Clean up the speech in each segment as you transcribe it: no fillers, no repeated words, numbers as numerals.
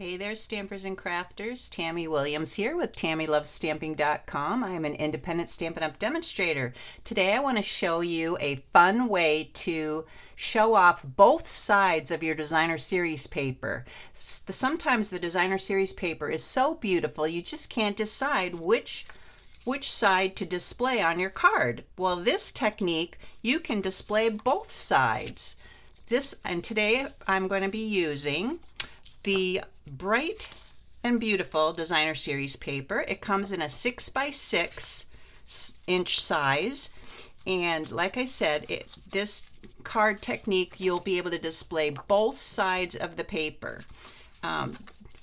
Hey there, stampers and crafters. Tammy Williams here with TammyLovesStamping.com. I am an independent Stampin' Up! Demonstrator. Today I want to show you a fun way to show off both sides of your designer series paper. Sometimes the designer series paper is so beautiful you just can't decide which side to display on your card. Well, this technique, you can display both sides. Today I'm going to be using the Bright and Beautiful designer series paper. It comes in a 6x6 inch size, and like I said, this card technique, you'll be able to display both sides of the paper.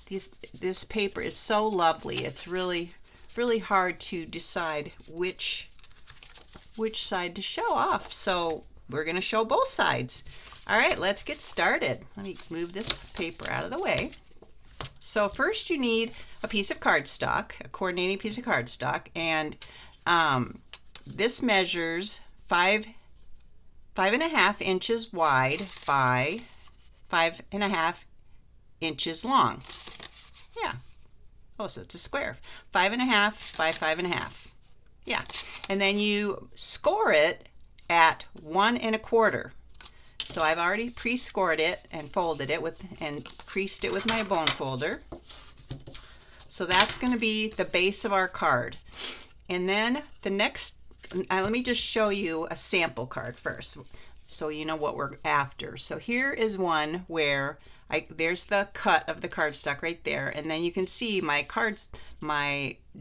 This paper is so lovely. It's really hard to decide which side to show off, so we're going to show both sides. All right, let's get started. Let me move this paper out of the way. So first you need a piece of cardstock, a coordinating piece of cardstock, and this measures 5.5 inches wide by 5.5 inches long. Yeah. Oh, so it's a square. 5.5 by 5.5. Yeah. And then you score it at 1 1/4. So I've already pre-scored it and folded it and creased it with my bone folder. So that's going to be the base of our card. And then the next, let me just show you a sample card first so you know what we're after. So here is one where there's the cut of the cardstock right there, and then you can see my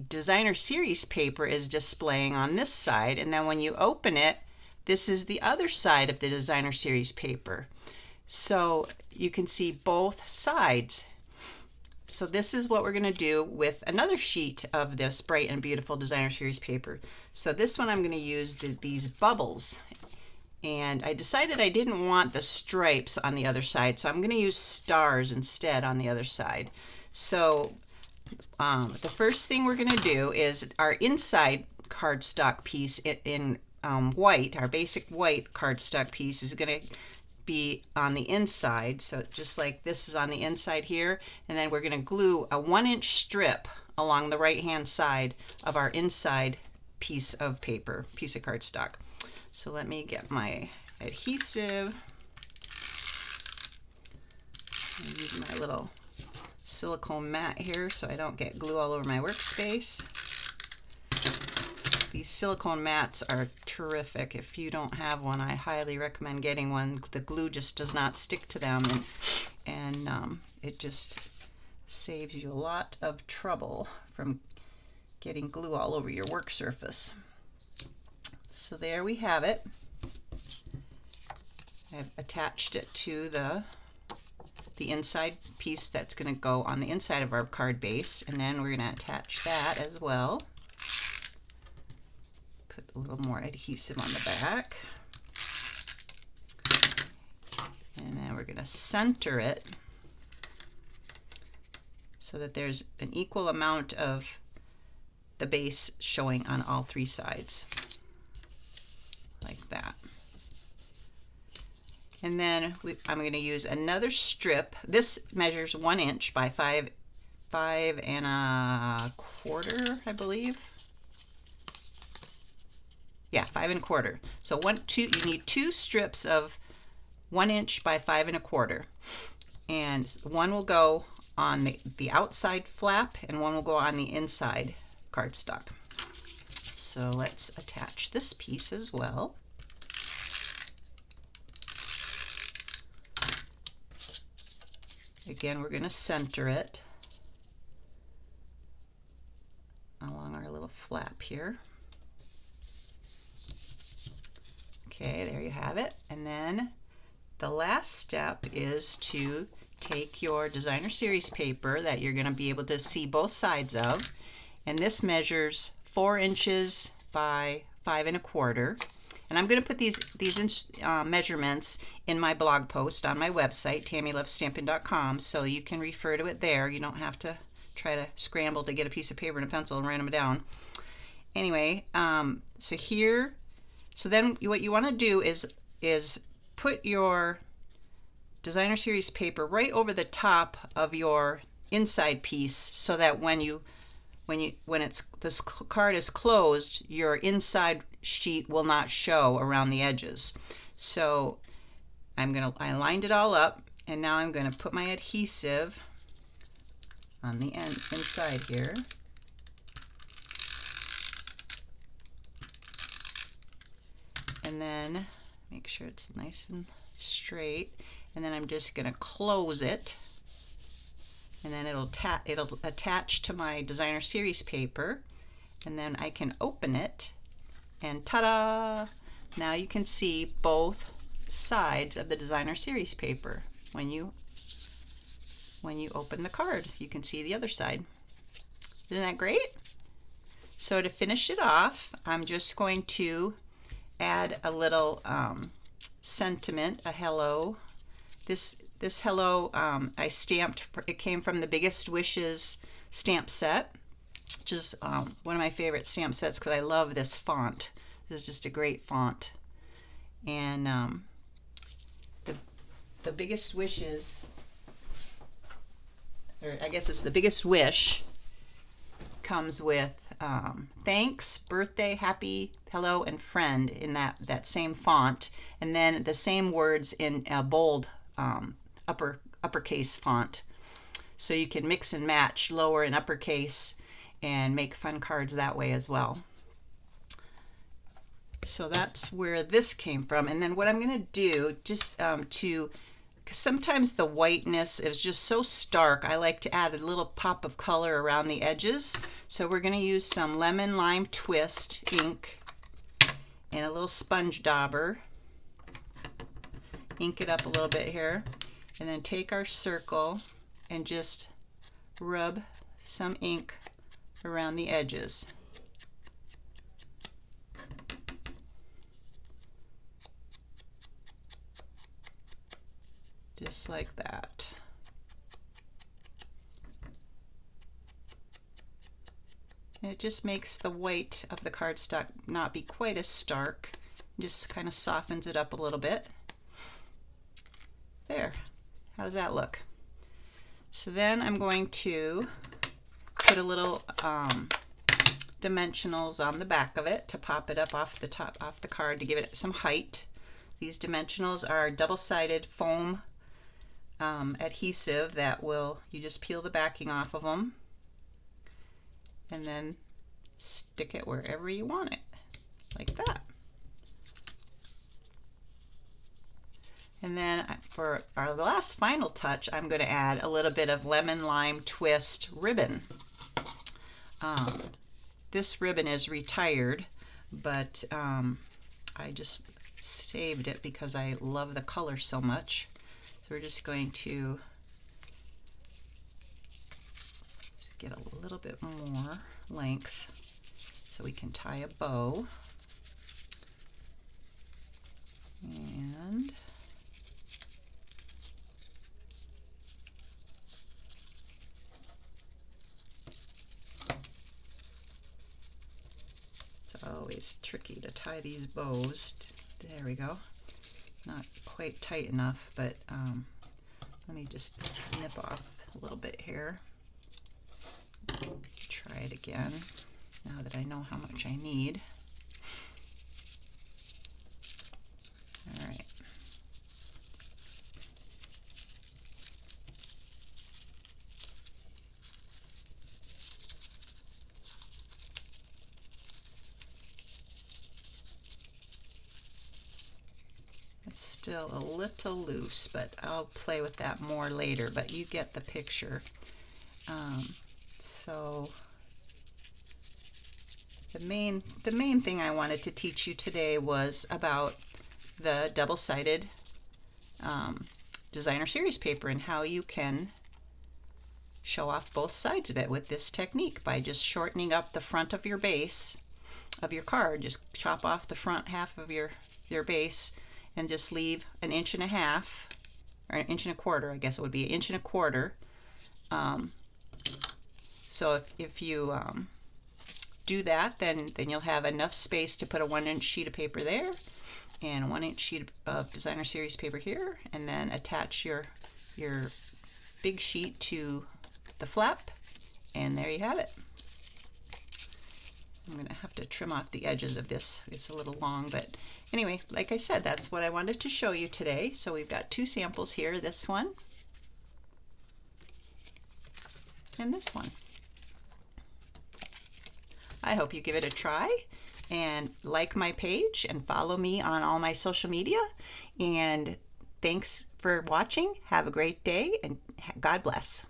designer series paper is displaying on this side, and then when you open it, this is the other side of the designer series paper. So you can see both sides. So this is what we're going to do with another sheet of this Bright and Beautiful designer series paper. So this one I'm going to use these bubbles. And I decided I didn't want the stripes on the other side, so I'm going to use stars instead on the other side. So the first thing we're going to do is our inside cardstock piece in white, our basic white cardstock piece is going to be on the inside, so just like this is on the inside here, and then we're going to glue a 1-inch strip along the right hand side of our inside piece of cardstock. So let me get my adhesive and use my little silicone mat here so I don't get glue all over my workspace. These silicone mats are terrific. If you don't have one, I highly recommend getting one. The glue just does not stick to them, and it just saves you a lot of trouble from getting glue all over your work surface. So there we have it. I've attached it to the inside piece that's going to go on the inside of our card base, and then we're going to attach that as well. Put a little more adhesive on the back, and then we're going to center it so that there's an equal amount of the base showing on all three sides, like that. And then I'm going to use another strip. This measures 1 inch by 5 1/4, I believe. Yeah, 5 1/4. So you need 2 strips of 1 inch by 5 1/4, and one will go on the outside flap, and one will go on the inside cardstock. So let's attach this piece as well. Again, we're going to center it along our little flap here. Okay, there you have it. And then the last step is to take your designer series paper that you're going to be able to see both sides of, and this measures 4 inches by 5 1/4. And I'm going to put these measurements in my blog post on my website, TammyLovesStamping.com, so you can refer to it there. You don't have to try to scramble to get a piece of paper and a pencil and write them down. Anyway, so then what you want to do is put your designer series paper right over the top of your inside piece so that when this card is closed, your inside sheet will not show around the edges. So I lined it all up, and now I'm going to put my adhesive on the inside here. And then make sure it's nice and straight, and then I'm just going to close it, and then it'll attach to my designer series paper, and then I can open it, and ta-da! Now you can see both sides of the designer series paper. When you open the card, you can see the other side. Isn't that great? So to finish it off, I'm just going to add a little sentiment, a hello. This hello I stamped, it came from the Biggest Wishes stamp set. Just one of my favorite stamp sets because I love this font. This is just a great font. And the Biggest Wishes, or I guess it's the Biggest Wish, comes with thanks, birthday, happy, hello, and friend in that same font, and then the same words in a bold uppercase font. So you can mix and match lower and uppercase and make fun cards that way as well. So that's where this came from. And then what I'm going to do, just because sometimes the whiteness is just so stark, I like to add a little pop of color around the edges. So we're going to use some lemon lime twist ink and a little sponge dauber. Ink it up a little bit here, and then take our circle and just rub some ink around the edges. Just like that. And it just makes the white of the cardstock not be quite as stark. Just kind of softens it up a little bit. There. How does that look? So then I'm going to put a little dimensionals on the back of it to pop it up off the card to give it some height. These dimensionals are double-sided foam adhesive that you just peel the backing off of them and then stick it wherever you want it, like that. And then for the last final touch, I'm going to add a little bit of lemon lime twist ribbon. This ribbon is retired, but I just saved it because I love the color so much. So we're just going to just get a little bit more length so we can tie a bow. And it's always tricky to tie these bows. There we go. Not quite tight enough, but let me just snip off a little bit here. Try it again now that I know how much I need. All right. It's still a little loose, but I'll play with that more later, but you get the picture. So the main thing I wanted to teach you today was about the double-sided designer series paper and how you can show off both sides of it with this technique by just shortening up the front of your base of your card. Just chop off the front half of your base and just leave 1.5 inches, or 1.25 inches, I guess it would be 1.25 inches. So if you do that, then you'll have enough space to put a 1-inch sheet of paper there and a 1-inch sheet of designer series paper here, and then attach your big sheet to the flap, and there you have it. I'm going to have to trim off the edges of this. It's a little long, but anyway, like I said, that's what I wanted to show you today. So we've got two samples here, this one and this one. I hope you give it a try and like my page and follow me on all my social media. And thanks for watching. Have a great day and God bless.